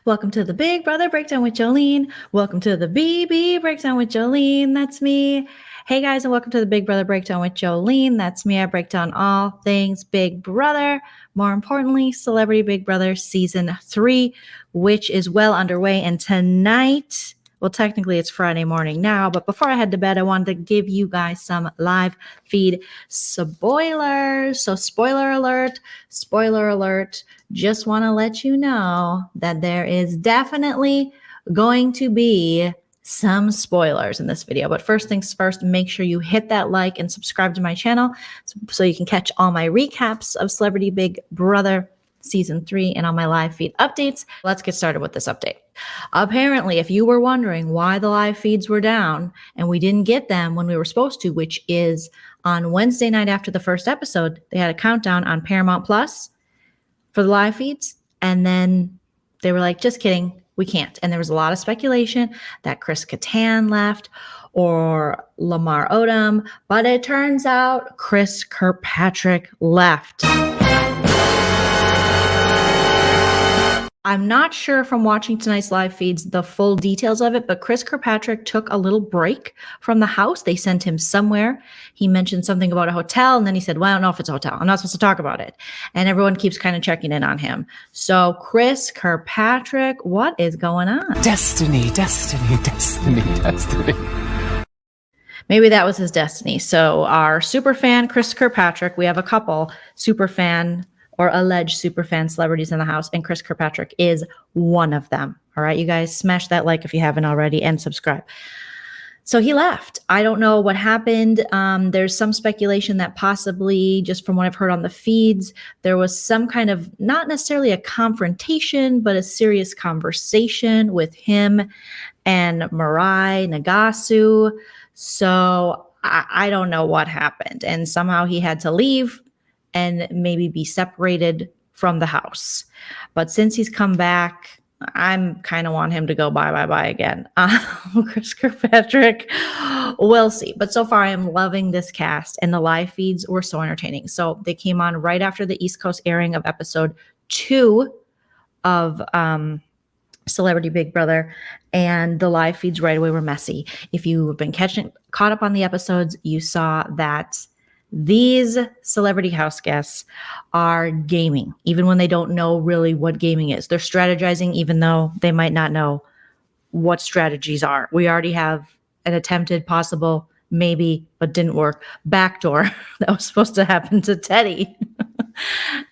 Welcome to the Big Brother Breakdown with Joleen. Welcome to the BB Breakdown with Joleen. That's me. Hey guys, and welcome to the Big Brother Breakdown with Joleen. That's me. I break down all things Big Brother. More importantly, Celebrity Big Brother Season 3, which is well underway. And tonight, well, technically it's Friday morning now, but before I head to bed, I wanted to give you guys some live feed spoilers. So spoiler alert, just want to let you know that there is definitely going to be some spoilers in this video. But first things first, make sure you hit that like and subscribe to my channel so you can catch all my recaps of Celebrity Big Brother Season 3 and all my live feed updates. Let's get started with this update. Apparently, if you were wondering why the live feeds were down and we didn't get them when we were supposed to, which is on Wednesday night after the first episode, they had a countdown on Paramount Plus for the live feeds. And then they were like, just kidding, we can't. And there was a lot of speculation that Chris Kattan left or Lamar Odom, but it turns out Chris Kirkpatrick left. I'm not sure from watching tonight's live feeds the full details of it, but Chris Kirkpatrick took a little break from the house. They sent him somewhere. He mentioned something about a hotel, and then he said, well, I don't know if it's a hotel. I'm not supposed to talk about it. And everyone keeps kind of checking in on him. So Chris Kirkpatrick, what is going on? Destiny. Maybe that was his destiny. So our super fan, Chris Kirkpatrick, we have a couple super fan or alleged superfan celebrities in the house, and Chris Kirkpatrick is one of them. All right, you guys, smash that like if you haven't already and subscribe. So he left. I don't know what happened. There's some speculation that possibly, just from what I've heard on the feeds, there was some kind of, not necessarily a confrontation, but a serious conversation with him and Mirai Nagasu. So I don't know what happened. And somehow he had to leave and maybe be separated from the house. But since he's come back, I'm kind of want him to go bye again. Chris Kirkpatrick, we'll see. But so far, I am loving this cast, and the live feeds were so entertaining. So they came on right after the East Coast airing of episode 2 of Celebrity Big Brother, and the live feeds right away were messy. If you have been caught up on the episodes, you saw that these celebrity house guests are gaming, even when they don't know really what gaming is. They're strategizing, even though they might not know what strategies are. We already have an attempted possible, maybe, but didn't work, backdoor that was supposed to happen to Teddy.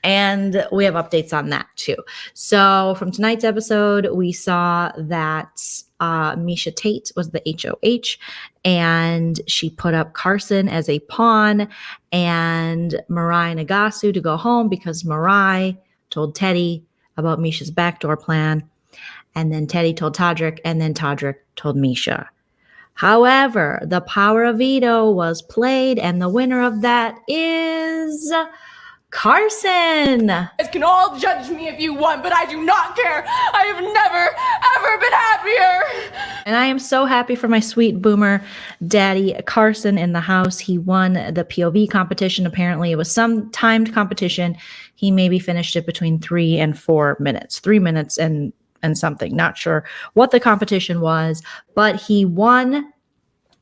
And we have updates on that too. So from tonight's episode, we saw that Misha Tate was the HOH, and she put up Carson as a pawn and Mirai Nagasu to go home because Mirai told Teddy about Misha's backdoor plan. And then Teddy told Todrick, and then Todrick told Misha. However, the power of veto was played, and the winner of that is Carson. You guys can all judge me if you want, but I do not care. I have never, ever been happier. And I am so happy for my sweet boomer daddy, Carson, in the house. He won the POV competition. Apparently, it was some timed competition. He maybe finished it between 3 and 4 minutes. 3 minutes and something. Not sure what the competition was, but he won,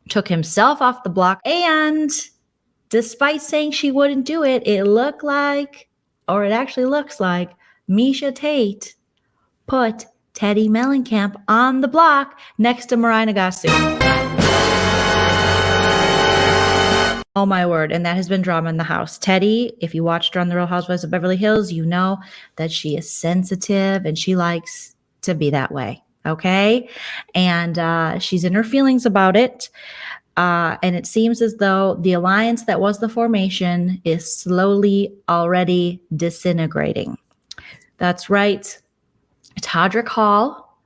took himself off the block, and despite saying she wouldn't do it, it looked like, or it actually looks like, Misha Tate put Teddy Mellencamp on the block next to Mirai Nagasu. Oh my word, and that has been drama in the house. Teddy, if you watched her on The Real Housewives of Beverly Hills, you know that she is sensitive and she likes to be that way, okay? And she's in her feelings about it. And it seems as though the alliance that was the formation is slowly already disintegrating. That's right. Todrick Hall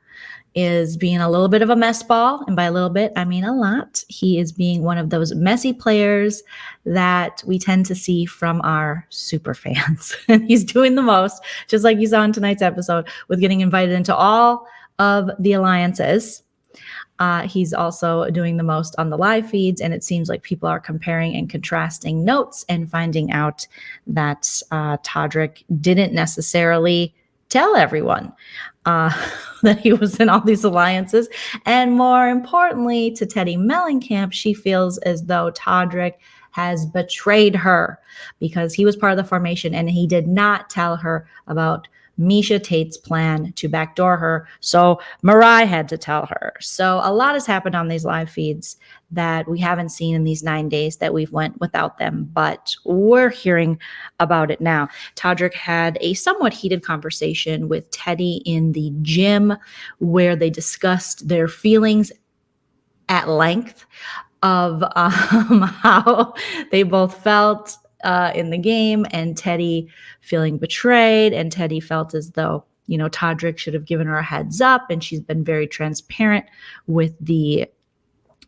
is being a little bit of a mess ball. And by a little bit, I mean a lot. He is being one of those messy players that we tend to see from our super fans. And he's doing the most, just like you saw in tonight's episode, with getting invited into all of the alliances. He's also doing the most on the live feeds, and it seems like people are comparing and contrasting notes and finding out that Todrick didn't necessarily tell everyone uh, that he was in all these alliances. And more importantly, to Teddy Mellencamp, she feels as though Todrick has betrayed her because he was part of the formation and he did not tell her about Misha Tate's plan to backdoor her. So Mariah had to tell her. So a lot has happened on these live feeds that we haven't seen in these 9 days that we've went without them, but we're hearing about it now. Todrick had a somewhat heated conversation with Teddy in the gym where they discussed their feelings at length of how they both felt in the game, and Teddy feeling betrayed, and Teddy felt as though, Todrick should have given her a heads up, and she's been very transparent with the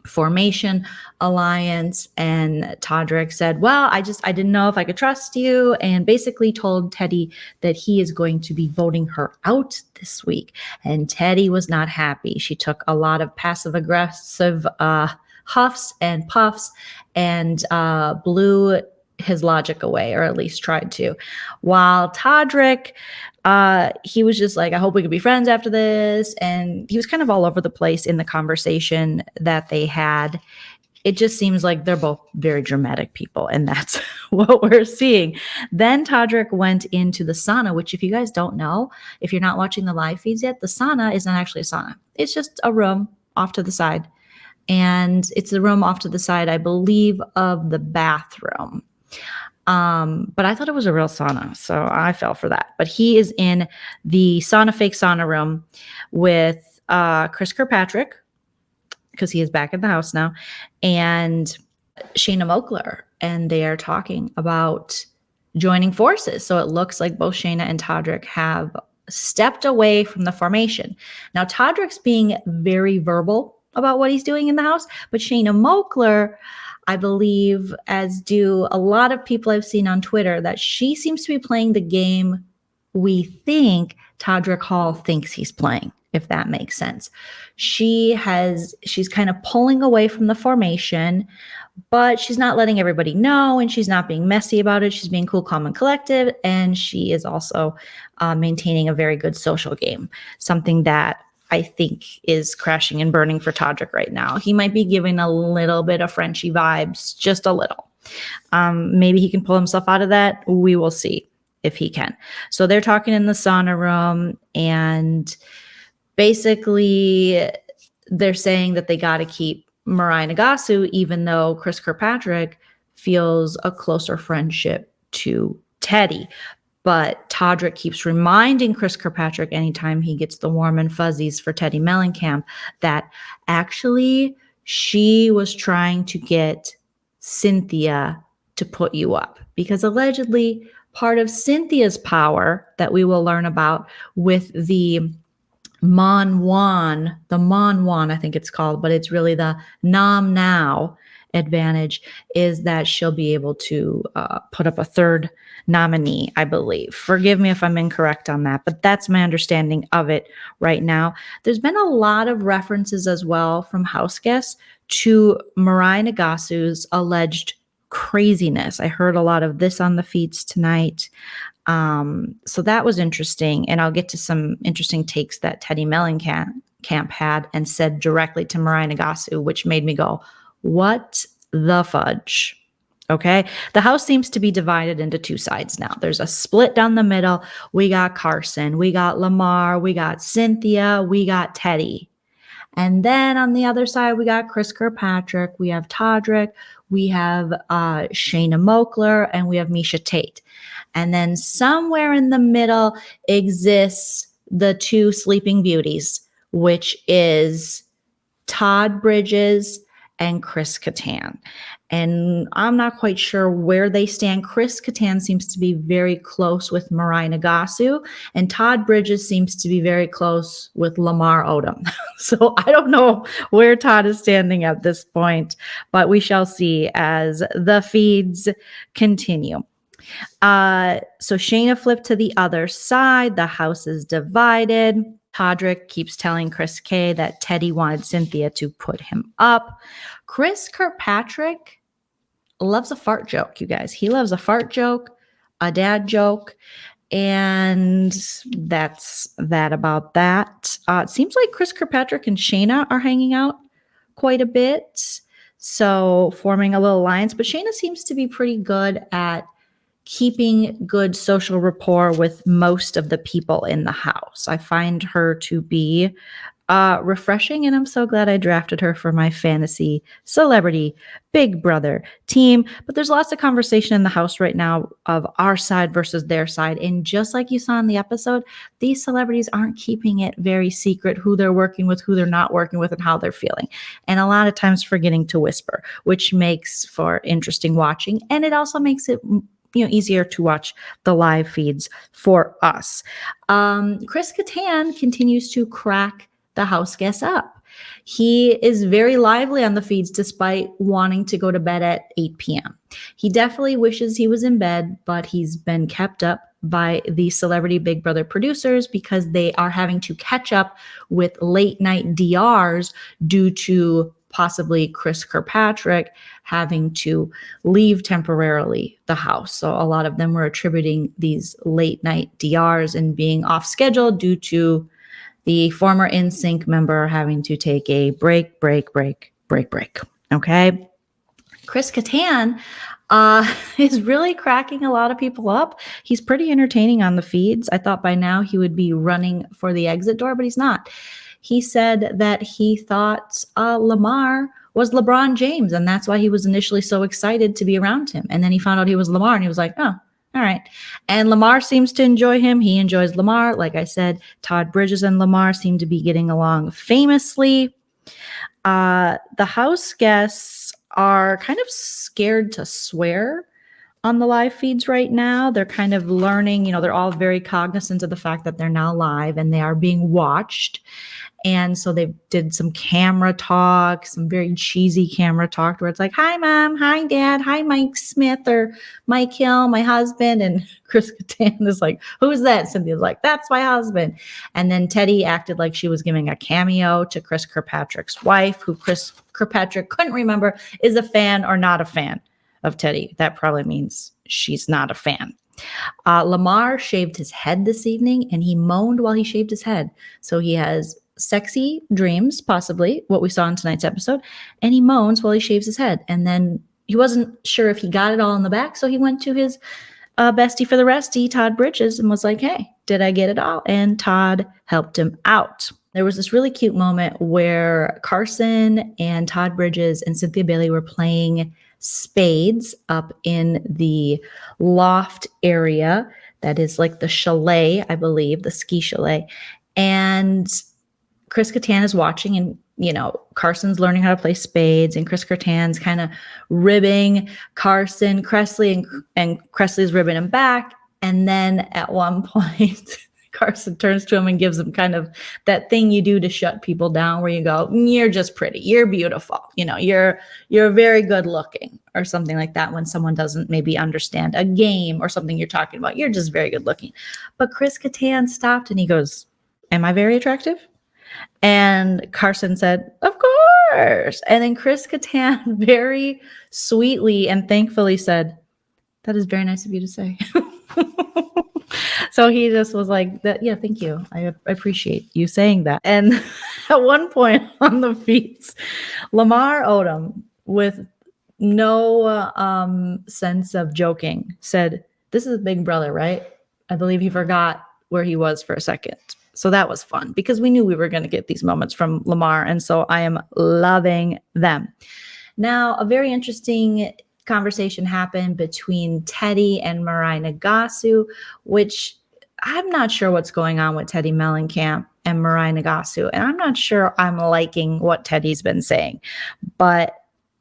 formation alliance. And Todrick said, well, I didn't know if I could trust you, and basically told Teddy that he is going to be voting her out this week. And Teddy was not happy. She took a lot of passive aggressive huffs and puffs and blew his logic away, or at least tried to. While Todrick, he was just like, I hope we could be friends after this. And he was kind of all over the place in the conversation that they had. It just seems like they're both very dramatic people, and that's what we're seeing. Then Todrick went into the sauna, which, if you guys don't know, if you're not watching the live feeds yet, the sauna isn't actually a sauna. It's just a room off to the side. And it's the room off to the side, I believe, of the bathroom. But I thought it was a real sauna, so I fell for that. But he is in the fake sauna room with Chris Kirkpatrick, because he is back in the house now, and Shayna Moakler, and they are talking about joining forces. So it looks like both Shayna and Todrick have stepped away from the formation. Now, Todrick's being very verbal about what he's doing in the house, but Shayna Moakler, I believe, as do a lot of people I've seen on Twitter, that she seems to be playing the game we think Todrick Hall thinks he's playing, if that makes sense. She's kind of pulling away from the formation, but she's not letting everybody know, and she's not being messy about it. She's being cool, calm, and collected, and she is also maintaining a very good social game, something that I think is crashing and burning for Todrick right now. He might be giving a little bit of Frenchie vibes, just a little. Maybe he can pull himself out of that. We will see if he can. So they're talking in the sauna room, and basically they're saying that they got to keep Mariah Nagasu, even though Chris Kirkpatrick feels a closer friendship to Teddy. But Todrick keeps reminding Chris Kirkpatrick anytime he gets the warm and fuzzies for Teddy Mellencamp that actually she was trying to get Cynthia to put you up, because allegedly part of Cynthia's power that we will learn about with the Mon Wan, I think it's called, but it's really the Nom Now advantage, is that she'll be able to put up a third nominee, I believe. Forgive me if I'm incorrect on that, but that's my understanding of it right now. There's been a lot of references as well from house guests to Mariah Nagasu's alleged craziness. I heard a lot of this on the feeds tonight. So that was interesting, and I'll get to some interesting takes that Teddy Mellencamp had and said directly to Mariah Nagasu, which made me go, what the fudge? Okay. The house seems to be divided into two sides now. There's a split down the middle. We got Carson, we got Lamar, we got Cynthia, we got Teddy. And then on the other side, we got Chris Kirkpatrick, we have Todrick, we have Shayna Moakler, and we have Misha Tate. And then somewhere in the middle exists the two sleeping beauties, which is Todd Bridges and Chris Kattan. And I'm not quite sure where they stand. Chris Kattan seems to be very close with Mariah Nagasu, and Todd Bridges seems to be very close with Lamar Odom. So I don't know where Todd is standing at this point, but we shall see as the feeds continue. So Shayna flipped to the other side. The house is divided. Todrick keeps telling Chris K that Teddy wanted Cynthia to put him up. Chris Kirkpatrick loves a fart joke, you guys. He loves a fart joke, a dad joke, And that's that about that. It seems like Chris Kirkpatrick and Shayna are hanging out quite a bit. So forming a little alliance. But Shayna seems to be pretty good at keeping good social rapport with most of the people in the house. I find her to be refreshing, and I'm so glad I drafted her for my fantasy celebrity Big Brother team. But there's lots of conversation in the house right now of our side versus their side. And just like you saw in the episode, these celebrities aren't keeping it very secret who they're working with, who they're not working with, and how they're feeling. And a lot of times forgetting to whisper, which makes for interesting watching. And it also makes it easier to watch the live feeds for us. Chris Kattan continues to crack the house guests up. He is very lively on the feeds despite wanting to go to bed at 8 p.m. He definitely wishes he was in bed, but he's been kept up by the Celebrity Big Brother producers because they are having to catch up with late night DRs due to possibly Chris Kirkpatrick having to leave temporarily the house. So a lot of them were attributing these late night DRs and being off schedule due to the former NSYNC member having to take a break. Okay. Chris Kattan is really cracking a lot of people up. He's pretty entertaining on the feeds. I thought by now he would be running for the exit door, but he's not. He said that he thought Lamar was LeBron James, and that's why he was initially so excited to be around him. And then he found out he was Lamar, and he was like, oh, all right. And Lamar seems to enjoy him. He enjoys Lamar. Like I said, Todd Bridges and Lamar seem to be getting along famously. The house guests are kind of scared to swear on the live feeds right now. They're kind of learning, they're all very cognizant of the fact that they're now live and they are being watched. And so they did some camera talk, some very cheesy camera talk where it's like, hi, Mom, hi, Dad, hi, Mike Smith or Mike Hill, my husband. And Chris Kattan is like, who's that? Cynthia's like, that's my husband. And then Teddy acted like she was giving a cameo to Chris Kirkpatrick's wife, who Chris Kirkpatrick couldn't remember is a fan or not a fan of Teddy. That probably means she's not a fan. Lamar shaved his head this evening and he moaned while he shaved his head. So he has sexy dreams, possibly what we saw in tonight's episode, and he moans while he shaves his head. And then he wasn't sure if he got it all in the back, so he went to his bestie for the restie, Todd Bridges, and was like, hey, did I get it all? And Todd helped him out. There was this really cute moment where Carson and Todd Bridges and Cynthia Bailey were playing spades up in the loft area that is like the chalet, I believe, the ski chalet. And Chris Kattan is watching and, Carson's learning how to play spades and Chris Kattan's kind of ribbing Carson, Kressley, and Kressley's ribbing him back. And then at one point, Carson turns to him and gives him kind of that thing you do to shut people down where you go, you're just pretty, you're beautiful, you're very good looking or something like that when someone doesn't maybe understand a game or something you're talking about. You're just very good looking. But Chris Kattan stopped and he goes, am I very attractive? And Carson said, of course. And then Chris Kattan very sweetly and thankfully said, that is very nice of you to say. So he just was like, yeah, thank you. I appreciate you saying that. And at one point on the feeds, Lamar Odom, with no sense of joking, said, this is Big Brother, right? I believe he forgot where he was for a second. So that was fun because we knew we were going to get these moments from Lamar. And so I am loving them. Now, a very interesting conversation happened between Teddy and Mariah Nagasu, which I'm not sure what's going on with Teddy Mellencamp and Mariah Nagasu. And I'm not sure I'm liking what Teddy's been saying, but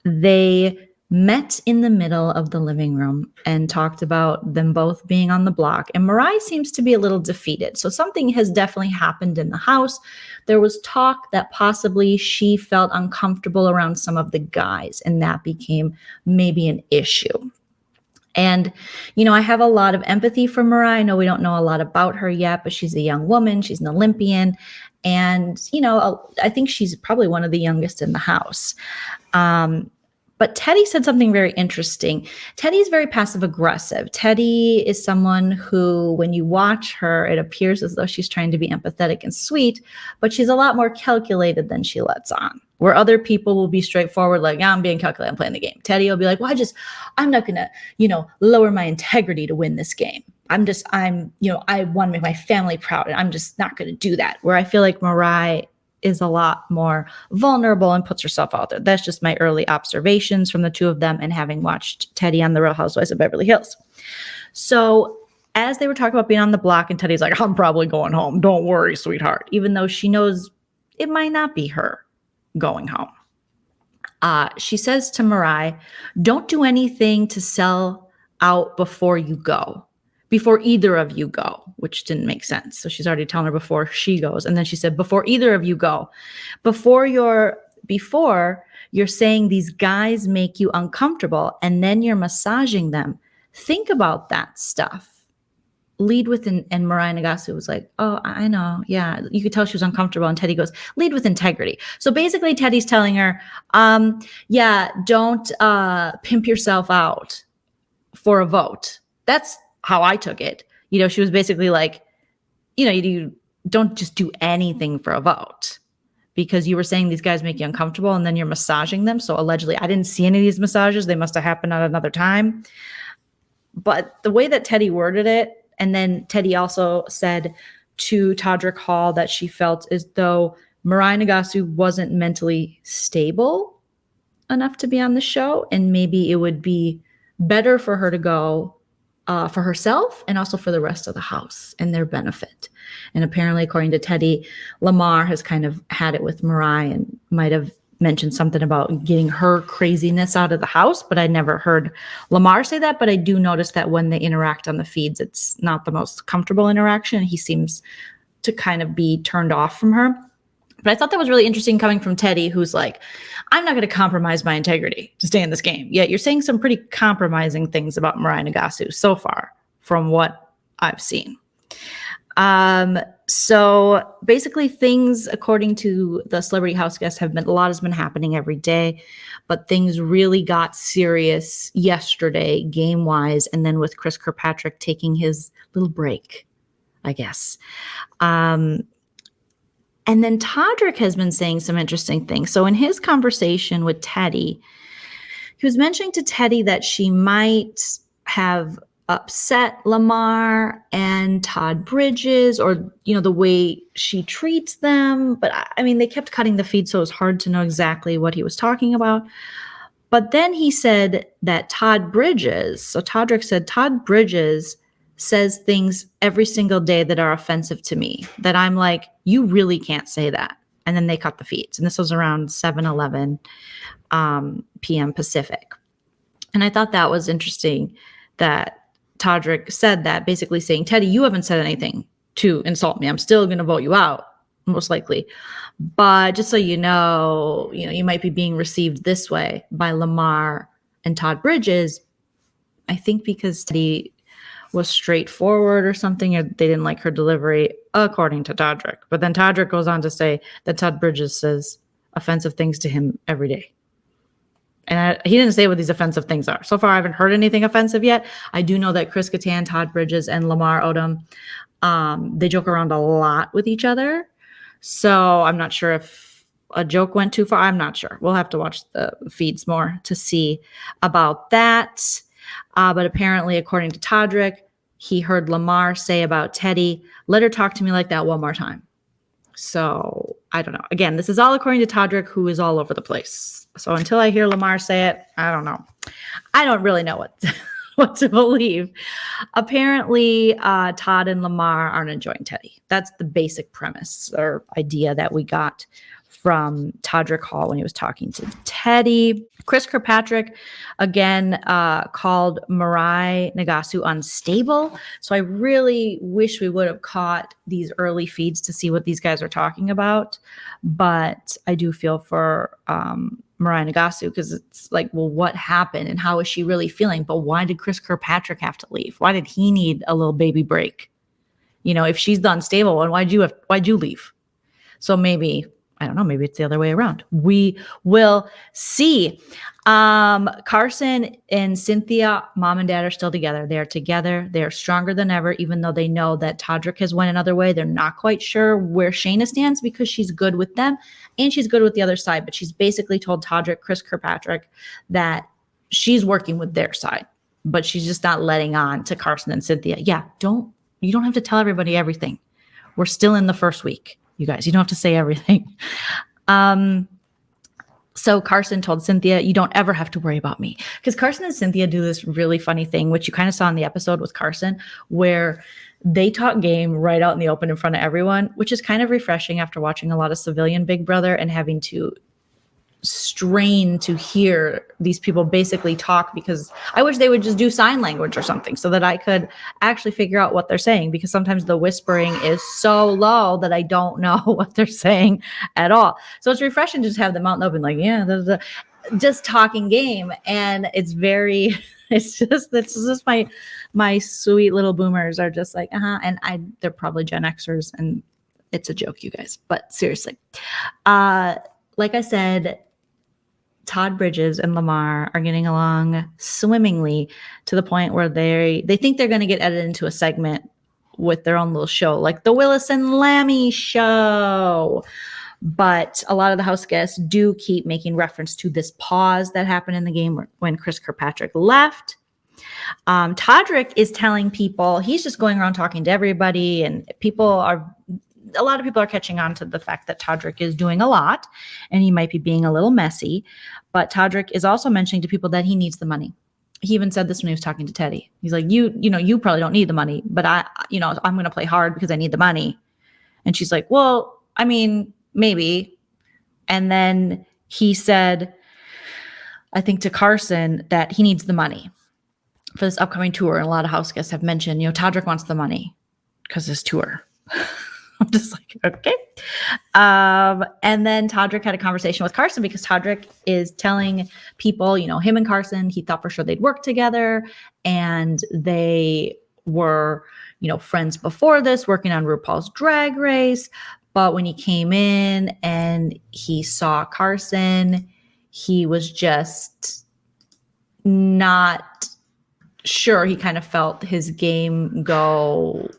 they met in the middle of the living room and talked about them both being on the block. And Mariah seems to be a little defeated. So something has definitely happened in the house. There was talk that possibly she felt uncomfortable around some of the guys, and that became maybe an issue. And, I have a lot of empathy for Mariah. I know we don't know a lot about her yet, but she's a young woman. She's an Olympian. And, I think she's probably one of the youngest in the house. But Teddy said something very interesting. Teddy's very passive aggressive. Teddy is someone who, when you watch her, it appears as though she's trying to be empathetic and sweet, but she's a lot more calculated than she lets on. Where other people will be straightforward, like, yeah, I'm being calculated, I'm playing the game. Teddy will be like, well, I'm not gonna, lower my integrity to win this game. I want to make my family proud, and I'm just not gonna do that. Where I feel like Mariah is a lot more vulnerable and puts herself out there. That's just my early observations from the two of them and having watched Teddy on The Real Housewives of Beverly Hills. So as they were talking about being on the block, and Teddy's like, I'm probably going home. Don't worry, sweetheart. Even though she knows it might not be her going home. She says to Mariah, don't do anything to sell out before you go. Before either of you go, which didn't make sense. So she's already telling her before she goes. And then she said, before either of you go, before you're saying these guys make you uncomfortable and then you're massaging them. Think about that stuff. Lead with, and Mariah Nagasu was like, oh, I know. Yeah. You could tell she was uncomfortable. And Teddy goes, lead with integrity. So basically Teddy's telling her, don't pimp yourself out for a vote. That's how I took it. She was basically like, you don't just do anything for a vote, because you were saying these guys make you uncomfortable and then you're massaging them. So allegedly, I didn't see any of these massages. They must have happened at another time. But the way that Teddy worded it, and then Teddy also said to Todrick Hall that she felt as though Mariah Nagasu wasn't mentally stable enough to be on the show, and maybe it would be better for her to go for herself and also for the rest of the house and their benefit. And apparently, according to Teddy, Lamar has kind of had it with Mariah and might have mentioned something about getting her craziness out of the house, but I never heard Lamar say that. But I do notice that when they interact on the feeds, it's not the most comfortable interaction. He seems to kind of be turned off from her. But I thought that was really interesting coming from Teddy, who's like, I'm not going to compromise my integrity to stay in this game. Yet you're saying some pretty compromising things about Mariah Nagasu so far from what I've seen. So basically things, according to the Celebrity House guests, a lot has been happening every day, but things really got serious yesterday game-wise, and then with Chris Kirkpatrick taking his little break, I guess. And then Todrick has been saying some interesting things. So in his conversation with Teddy, he was mentioning to Teddy that she might have upset Lamar and Todd Bridges, or, the way she treats them. But I mean, they kept cutting the feed, so it was hard to know exactly what he was talking about. But then he said that Todd Bridges, so Todrick said, Todd Bridges says things every single day that are offensive to me, that I'm like, you really can't say that. And then they cut the feeds. And this was around 7:11 p.m. Pacific. And I thought that was interesting that Todrick said that, basically saying, Teddy, you haven't said anything to insult me. I'm still going to vote you out, most likely. But just so you know, you might be being received this way by Lamar and Todd Bridges. I think because Teddy was straightforward or something, or they didn't like her delivery, according to Todrick. But then Todrick goes on to say that Todd Bridges says offensive things to him every day. And he didn't say what these offensive things are. So far, I haven't heard anything offensive yet. I do know that Chris Kattan, Todd Bridges, and Lamar Odom, they joke around a lot with each other. So I'm not sure if a joke went too far. I'm not sure. We'll have to watch the feeds more to see about that. But apparently, according to Todrick, he heard Lamar say about Teddy, let her talk to me like that one more time. So I don't know. Again, this is all according to Todrick, who is all over the place. So until I hear Lamar say it, I don't know. I don't really know what to believe. Apparently, Todd and Lamar aren't enjoying Teddy. That's the basic premise or idea that we got from Todrick Hall when he was talking to Teddy. Chris Kirkpatrick, again, called Mariah Nagasu unstable. So I really wish we would have caught these early feeds to see what these guys are talking about. But I do feel for Mariah Nagasu, because it's like, well, what happened and how is she really feeling? But why did Chris Kirkpatrick have to leave? Why did he need a little baby break? If she's unstable, and why'd you leave? So maybe, I don't know. Maybe it's the other way around. We will see. Carson and Cynthia, mom and dad are still together. They are together. They are stronger than ever, even though they know that Todrick has went another way. They're not quite sure where Shayna stands because she's good with them and she's good with the other side. But she's basically told Todrick, Chris Kirkpatrick, that she's working with their side, but she's just not letting on to Carson and Cynthia. Yeah, you don't have to tell everybody everything. We're still in the first week. You guys, you don't have to say everything. So Carson told Cynthia, you don't ever have to worry about me. Because Carson and Cynthia do this really funny thing, which you kind of saw in the episode with Carson, where they talk game right out in the open in front of everyone, which is kind of refreshing after watching a lot of civilian Big Brother and having to strain to hear these people basically talk, because I wish they would just do sign language or something so that I could actually figure out what they're saying, because sometimes the whispering is so low that I don't know what they're saying at all. So it's refreshing to just have them out in the open, like, yeah, just talking game. And it's very, it's just my sweet little boomers are just like, and they're probably Gen Xers, and it's a joke, you guys, but seriously. Like I said, Todd Bridges and Lamar are getting along swimmingly to the point where they think they're going to get edited into a segment with their own little show, like the Willis and Lammy show. But a lot of the house guests do keep making reference to this pause that happened in the game when Chris Kirkpatrick left. Todrick is telling people, he's just going around talking to everybody, and a lot of people are catching on to the fact that Todrick is doing a lot and he might be being a little messy. But Todrick is also mentioning to people that he needs the money. He even said this when he was talking to Teddy. He's like, you probably don't need the money, but I'm going to play hard because I need the money. And she's like, well, I mean, maybe. And then he said, I think to Carson, that he needs the money for this upcoming tour. And a lot of house guests have mentioned, Todrick wants the money because this tour. I'm just like, okay. And then Todrick had a conversation with Carson, because Todrick is telling people, him and Carson, he thought for sure they'd work together, and they were, friends before this, working on RuPaul's Drag Race. But when he came in and he saw Carson, he was just not sure. He kind of felt his game go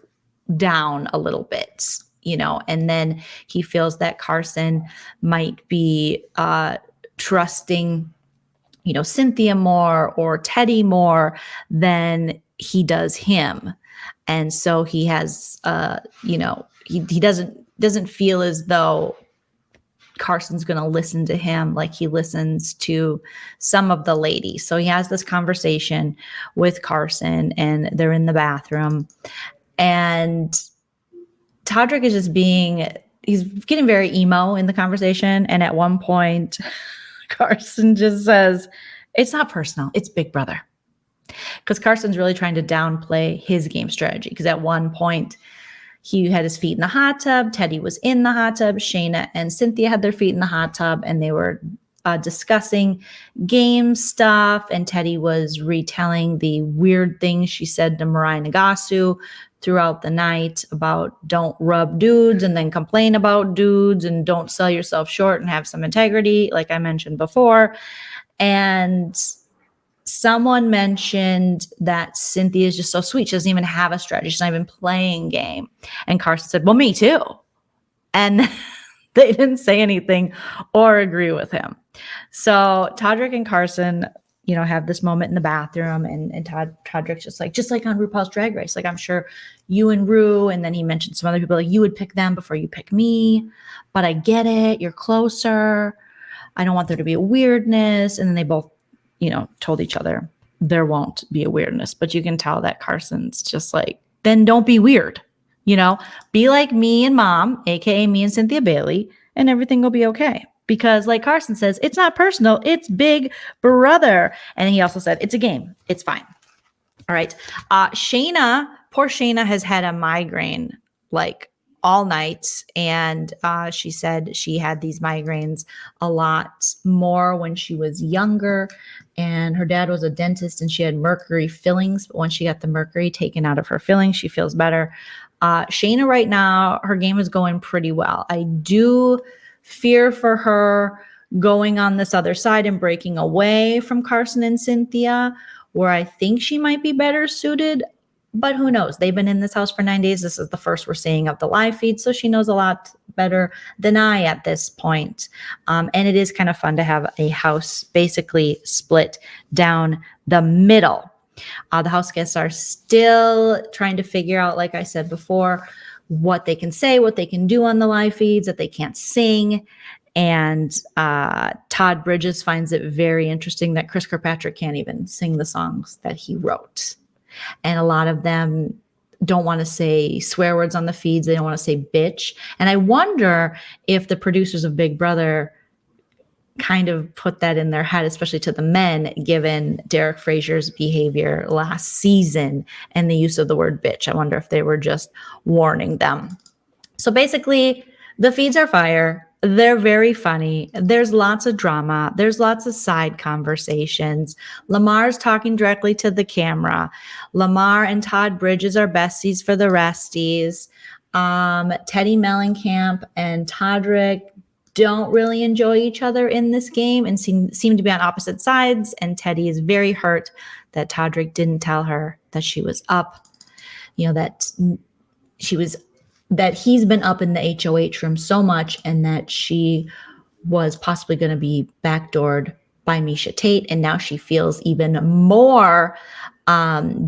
down a little bit, and then he feels that Carson might be trusting, Cynthia more or Teddy more than he does him. And so he has, he doesn't feel as though Carson's going to listen to him like he listens to some of the ladies. So he has this conversation with Carson, and they're in the bathroom, and Todrick is just he's getting very emo in the conversation. And at one point, Carson just says, it's not personal, it's Big Brother. Because Carson's really trying to downplay his game strategy. Because at one point, he had his feet in the hot tub. Teddy was in the hot tub. Shayna and Cynthia had their feet in the hot tub, and they were discussing game stuff. And Teddy was retelling the weird things she said to Mariah Nagasu throughout the night about don't rub dudes and then complain about dudes, and don't sell yourself short and have some integrity, like I mentioned before. And someone mentioned that Cynthia is just so sweet. She doesn't even have a strategy. She's not even playing game. And Carson said, well, me too. And they didn't say anything or agree with him. So Todrick and Carson, have this moment in the bathroom, and Todrick's just like on RuPaul's Drag Race. Like, I'm sure you and Ru, and then he mentioned some other people, like, you would pick them before you pick me, but I get it. You're closer. I don't want there to be a weirdness. And then they both, told each other there won't be a weirdness, but you can tell that Carson's just like, then don't be weird, be like me and mom, AKA me and Cynthia Bailey, and everything will be okay. Because like Carson says, it's not personal, it's Big Brother. And he also said, it's a game, it's fine. All right. Poor Shayna has had a migraine like all night. And she said she had these migraines a lot more when she was younger. And her dad was a dentist, and she had mercury fillings. But when she got the mercury taken out of her fillings, she feels better. Shayna right now, her game is going pretty well. I do fear for her going on this other side and breaking away from Carson and Cynthia, where I think she might be better suited. But who knows? They've been in this house for 9 days. This is the first we're seeing of the live feed, so she knows a lot better than I at this point. And it is kind of fun to have a house basically split down the middle. The house guests are still trying to figure out, like I said before, what they can say, what they can do on the live feeds, that they can't sing. And Todd Bridges finds it very interesting that Chris Kirkpatrick can't even sing the songs that he wrote. And a lot of them don't want to say swear words on the feeds. They don't want to say bitch. And I wonder if the producers of Big Brother kind of put that in their head, especially to the men, given Derek Frazier's behavior last season and the use of the word bitch. I wonder if they were just warning them. So basically, the feeds are fire. They're very funny. There's lots of drama. There's lots of side conversations. Lamar's talking directly to the camera. Lamar and Todd Bridges are besties for the resties. Teddy Mellencamp and Todrick don't really enjoy each other in this game and seem to be on opposite sides. And Teddy is very hurt that Todrick didn't tell her that she was up, that he's been up in the HOH room so much and that she was possibly going to be backdoored by Misha Tate. And now she feels even more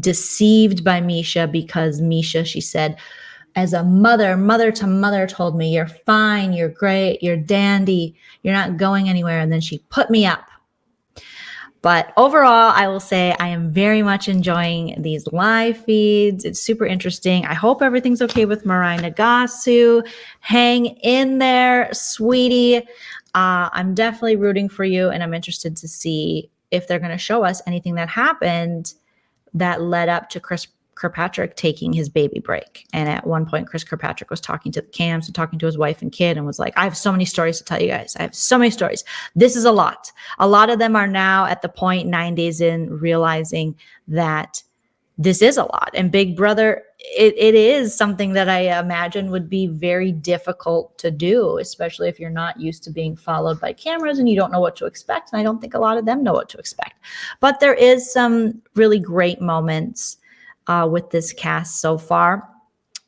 deceived by Misha because Misha, she said, as a mother to mother told me, you're fine, you're great, you're dandy, you're not going anywhere. And then she put me up. But overall, I will say I am very much enjoying these live feeds. It's super interesting. I hope everything's okay with Mirai Nagasu. Hang in there, sweetie. I'm definitely rooting for you, and I'm interested to see if they're going to show us anything that happened that led up to Chris Kirkpatrick taking his baby break. And at one point, Chris Kirkpatrick was talking to the cams and talking to his wife and kid and was like, I have so many stories to tell you guys. I have so many stories. This is a lot. A lot of them are now at the point 9 days in realizing that this is a lot. And Big Brother, it is something that I imagine would be very difficult to do, especially if you're not used to being followed by cameras and you don't know what to expect. And I don't think a lot of them know what to expect. But there is some really great moments with this cast so far.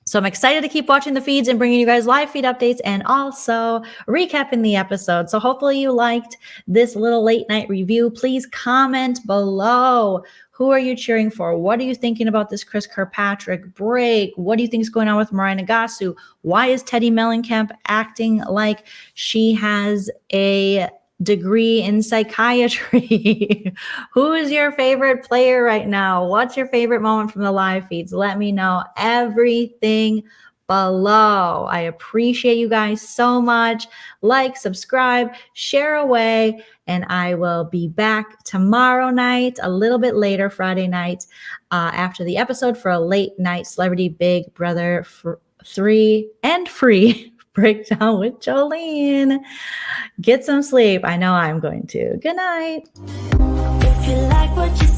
So I'm excited to keep watching the feeds and bringing you guys live feed updates and also recapping the episode. So hopefully you liked this little late night review. Please comment below. Who are you cheering for? What are you thinking about this Chris Kirkpatrick break? What do you think is going on with Mirai Nagasu? Why is Teddy Mellencamp acting like she has a degree in psychiatry? Who is your favorite player right now? What's your favorite moment from the live feeds? Let me know everything below. I appreciate you guys so much. Like, subscribe, share away, and I will be back tomorrow night, a little bit later, Friday night, after the episode for a late night Celebrity Big Brother 3 and free breakdown with Joleen. Get some sleep. I know I'm going to. Good night. If you like what you